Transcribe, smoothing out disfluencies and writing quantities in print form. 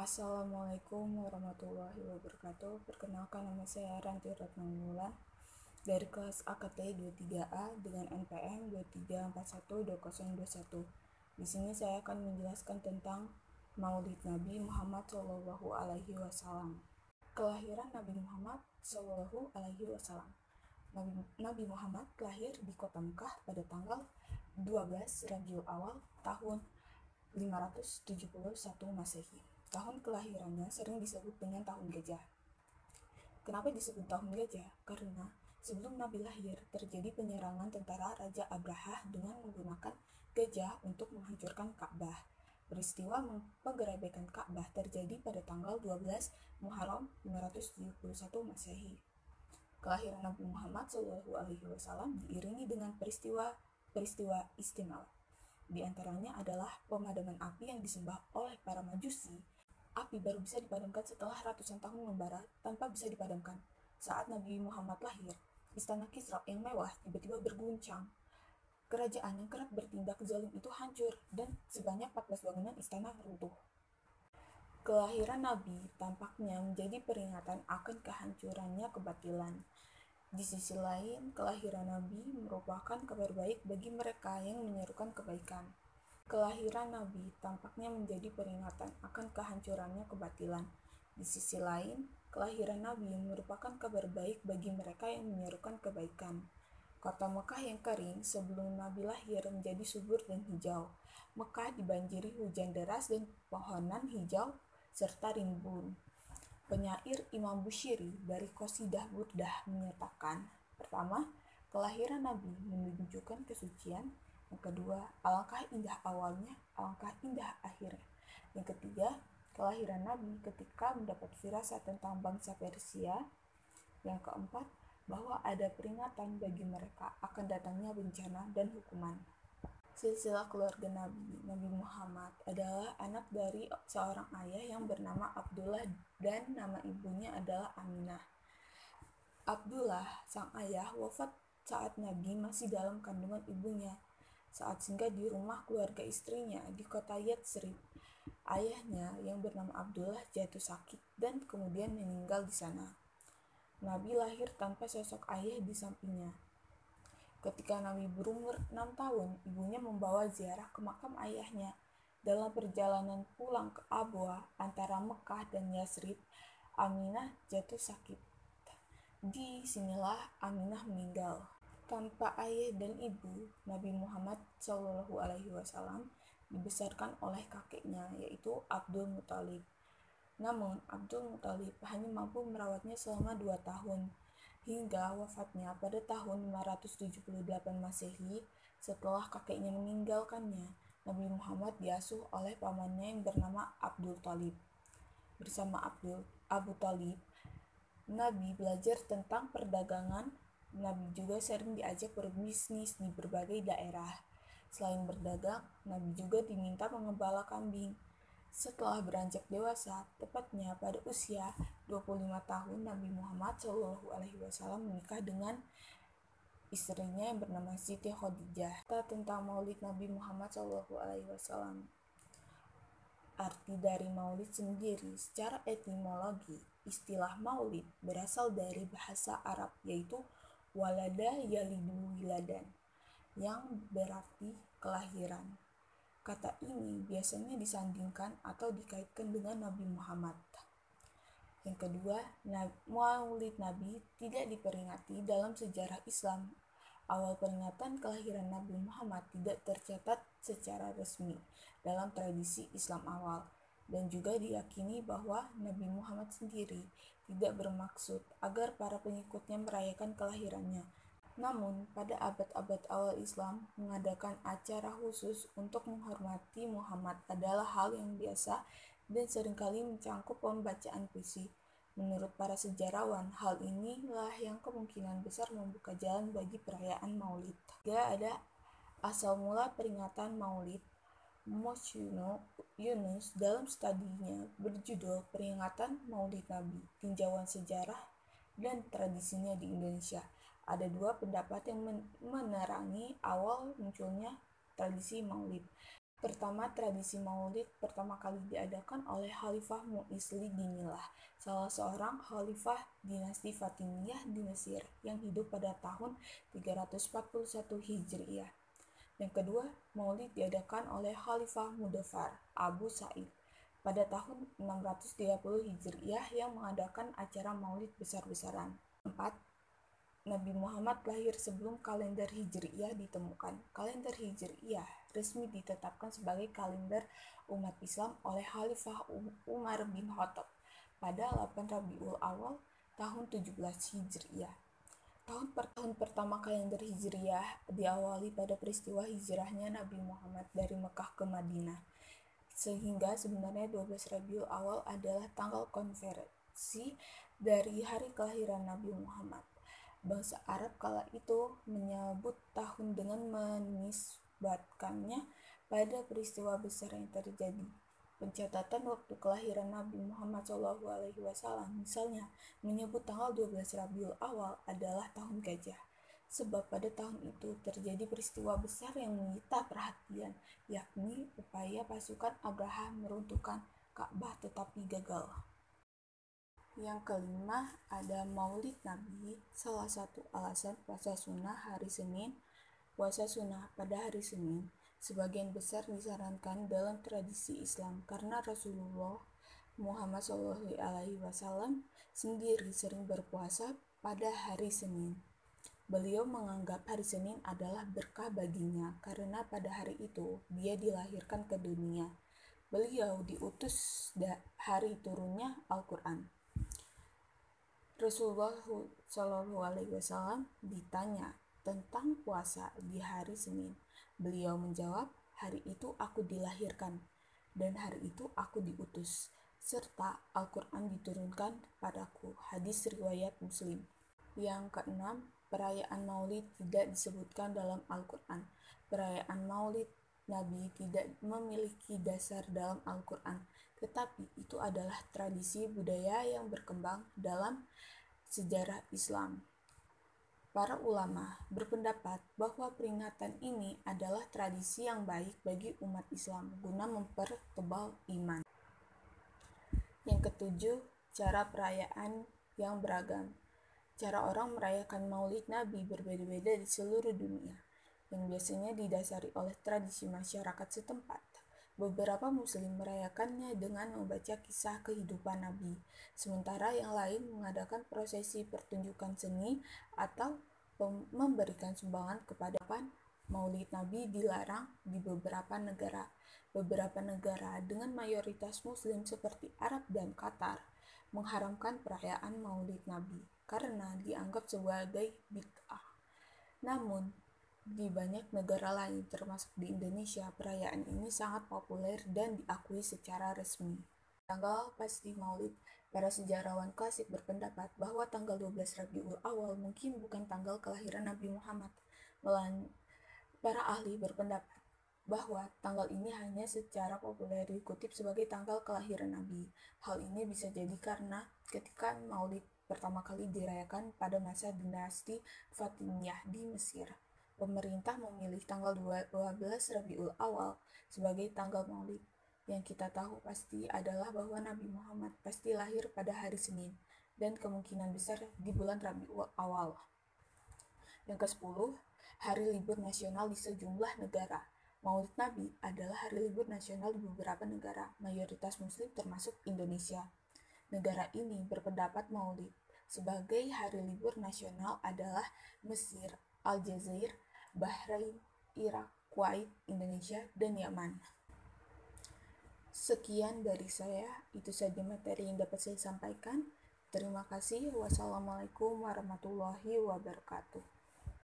Assalamualaikum warahmatullahi wabarakatuh. Perkenalkan, nama saya Ranti Ratnamula dari kelas AKT 23A dengan NPM 23412021. Di sini saya akan menjelaskan tentang Maulid Nabi Muhammad SAW. Kelahiran Nabi Muhammad SAW. Nabi Muhammad lahir di kota Mekah pada tanggal 12 Rabiul Awal tahun 571 Masehi. Tahun kelahirannya sering disebut dengan tahun gajah. Kenapa disebut tahun gajah? Karena sebelum Nabi lahir terjadi penyerangan tentara Raja Abraha dengan menggunakan gajah untuk menghancurkan Ka'bah. Peristiwa penggerebekan Ka'bah terjadi pada tanggal 12 Muharram 571 Masehi. Kelahiran Nabi Muhammad SAW diiringi dengan peristiwa istimewa. Di antaranya adalah pemadaman api yang disembah oleh para majusi. Api baru bisa dipadamkan setelah ratusan tahun membara tanpa bisa dipadamkan. Saat Nabi Muhammad lahir, istana Kisra yang mewah tiba-tiba berguncang. Kerajaan yang kerap bertindak zalim itu hancur dan sebanyak 14 bangunan istana runtuh. Kelahiran Nabi tampaknya menjadi peringatan akan kehancurannya kebatilan. Di sisi lain, kelahiran Nabi merupakan kabar baik bagi mereka yang menyerukan kebaikan. Kelahiran Nabi tampaknya menjadi peringatan akan kehancurannya kebatilan. Di sisi lain, kelahiran Nabi merupakan kabar baik bagi mereka yang menyerukan kebaikan. Kota Mekah yang kering sebelum Nabi lahir menjadi subur dan hijau. Mekah dibanjiri hujan deras dan pohonan hijau serta rimbun. Penyair Imam Busiri dari Qasidah Burdah menyatakan, pertama, kelahiran Nabi menunjukkan kesucian. Yang kedua, alangkah indah awalnya, alangkah indah akhirnya. Yang ketiga, kelahiran Nabi ketika mendapat firasat tentang bangsa Persia. Yang keempat, bahwa ada peringatan bagi mereka akan datangnya bencana dan hukuman. Silsilah keluarga Nabi Muhammad adalah anak dari seorang ayah yang bernama Abdullah dan nama ibunya adalah Aminah. Abdullah, sang ayah, wafat saat Nabi masih dalam kandungan ibunya, saat singgah di rumah keluarga istrinya di kota Yatsrib. Ayahnya yang bernama Abdullah jatuh sakit dan kemudian meninggal di sana. Nabi lahir tanpa sosok ayah di sampingnya. Ketika Nabi berumur 6 tahun, ibunya membawa ziarah ke makam ayahnya. Dalam perjalanan pulang ke Abwa antara Mekah dan Yatsrib, Aminah jatuh sakit. Di sinilah Aminah meninggal. Tanpa ayah dan ibu, Nabi Muhammad SAW dibesarkan oleh kakeknya, yaitu Abdul Muthalib. Namun, Abdul Muthalib hanya mampu merawatnya selama 2 tahun. Hingga wafatnya pada tahun 578 Masehi, setelah kakeknya meninggalkannya, Nabi Muhammad diasuh oleh pamannya yang bernama Abdul Thalib. Bersama Abu Thalib, Nabi belajar tentang perdagangan. Nabi juga sering diajak berbisnis di berbagai daerah. Selain berdagang, Nabi juga diminta mengembala kambing. Setelah beranjak dewasa, tepatnya pada usia 25 tahun, Nabi Muhammad SAW menikah dengan istrinya yang bernama Siti Khadijah. Tentang Maulid Nabi Muhammad SAW. Arti dari Maulid sendiri, secara etimologi, istilah Maulid berasal dari bahasa Arab, yaitu walada yalidu wiladan, yang berarti kelahiran. Kata ini biasanya disandingkan atau dikaitkan dengan Nabi Muhammad. Yang kedua, Maulid Nabi tidak diperingati dalam sejarah Islam. Awal peringatan kelahiran Nabi Muhammad tidak tercatat secara resmi dalam tradisi Islam awal, dan juga diyakini bahwa Nabi Muhammad sendiri tidak bermaksud agar para pengikutnya merayakan kelahirannya. Namun, pada abad-abad awal Islam, mengadakan acara khusus untuk menghormati Muhammad adalah hal yang biasa dan seringkali mencangkup pembacaan puisi. Menurut para sejarawan, hal inilah yang kemungkinan besar membuka jalan bagi perayaan Maulid. Ada asal mula peringatan Maulid. Mosyuno Yunus dalam studinya berjudul Peringatan Maulid Nabi, Tinjauan Sejarah dan Tradisinya di Indonesia. Ada dua pendapat yang menerangi awal munculnya tradisi Maulid. Pertama, tradisi Maulid pertama kali diadakan oleh Khalifah Mu'izli Dinilah, salah seorang khalifah dinasti Fatimiyah di Mesir yang hidup pada tahun 341 Hijriah. Yang kedua, Maulid diadakan oleh Khalifah Mudafar Abu Sa'id pada tahun 630 Hijriah yang mengadakan acara Maulid besar-besaran. 4. Nabi Muhammad lahir sebelum kalender Hijriyah ditemukan. Kalender Hijriyah resmi ditetapkan sebagai kalender umat Islam oleh Khalifah Umar bin Khattab pada 8 Rabiul Awal tahun 17 Hijriyah. Tahun pertama kalender Hijriyah diawali pada peristiwa hijrahnya Nabi Muhammad dari Mekah ke Madinah. Sehingga sebenarnya 12 Rabiul Awal adalah tanggal konversi dari hari kelahiran Nabi Muhammad. Bangsa Arab kala itu menyebut tahun dengan menisbatkannya pada peristiwa besar yang terjadi. Pencatatan waktu kelahiran Nabi Muhammad SAW misalnya menyebut tanggal 12 Rabiul Awal adalah tahun gajah. Sebab pada tahun itu terjadi peristiwa besar yang menyita perhatian, yakni upaya pasukan Abraha meruntuhkan Ka'bah tetapi gagal. Yang kelima, ada Maulid Nabi. Salah satu alasan puasa sunnah hari Senin. Puasa sunnah pada hari Senin sebagian besar disarankan dalam tradisi Islam karena Rasulullah Muhammad SAW sendiri sering berpuasa pada hari Senin. Beliau menganggap hari Senin adalah berkah baginya karena pada hari itu dia dilahirkan ke dunia. Beliau diutus hari turunnya Al-Quran. Rasulullah SAW ditanya tentang puasa di hari Senin. Beliau menjawab, hari itu aku dilahirkan dan hari itu aku diutus, serta Al-Quran diturunkan padaku. Hadis riwayat Muslim. Yang keenam, perayaan Maulid tidak disebutkan dalam Al-Quran. Perayaan Maulid Nabi tidak memiliki dasar dalam Al-Quran, tetapi itu adalah tradisi budaya yang berkembang dalam sejarah Islam. Para ulama berpendapat bahwa peringatan ini adalah tradisi yang baik bagi umat Islam guna mempertebal iman. Yang ketujuh, cara perayaan yang beragam. Cara orang merayakan Maulid Nabi berbeda-beda di seluruh dunia, yang biasanya didasari oleh tradisi masyarakat setempat. Beberapa muslim merayakannya dengan membaca kisah kehidupan Nabi, sementara yang lain mengadakan prosesi pertunjukan seni atau memberikan sumbangan kepada Maulid Nabi dilarang di beberapa negara. Beberapa negara dengan mayoritas muslim seperti Arab dan Qatar mengharamkan perayaan Maulid Nabi karena dianggap sebagai bid'ah. Namun, di banyak negara lain, termasuk di Indonesia, perayaan ini sangat populer dan diakui secara resmi. Tanggal pasti Maulid. Para sejarawan klasik berpendapat bahwa tanggal 12 Rabiul Awal mungkin bukan tanggal kelahiran Nabi Muhammad. Para ahli berpendapat bahwa tanggal ini hanya secara populer dikutip sebagai tanggal kelahiran Nabi. Hal ini bisa jadi karena ketika Maulid pertama kali dirayakan pada masa dinasti Fatimiyah di Mesir, pemerintah memilih tanggal 12 Rabiul Awal sebagai tanggal Maulid. Yang kita tahu pasti adalah bahwa Nabi Muhammad pasti lahir pada hari Senin dan kemungkinan besar di bulan Rabiul Awal. Yang ke-10, hari libur nasional di sejumlah negara. Maulid Nabi adalah hari libur nasional di beberapa negara, mayoritas muslim termasuk Indonesia. Negara ini berpendapat Maulid sebagai hari libur nasional adalah Mesir, Aljazair, Bahrain, Irak, Kuwait, Indonesia, dan Yaman. Sekian dari saya, itu saja materi yang dapat saya sampaikan. Terima kasih. Wassalamualaikum warahmatullahi wabarakatuh.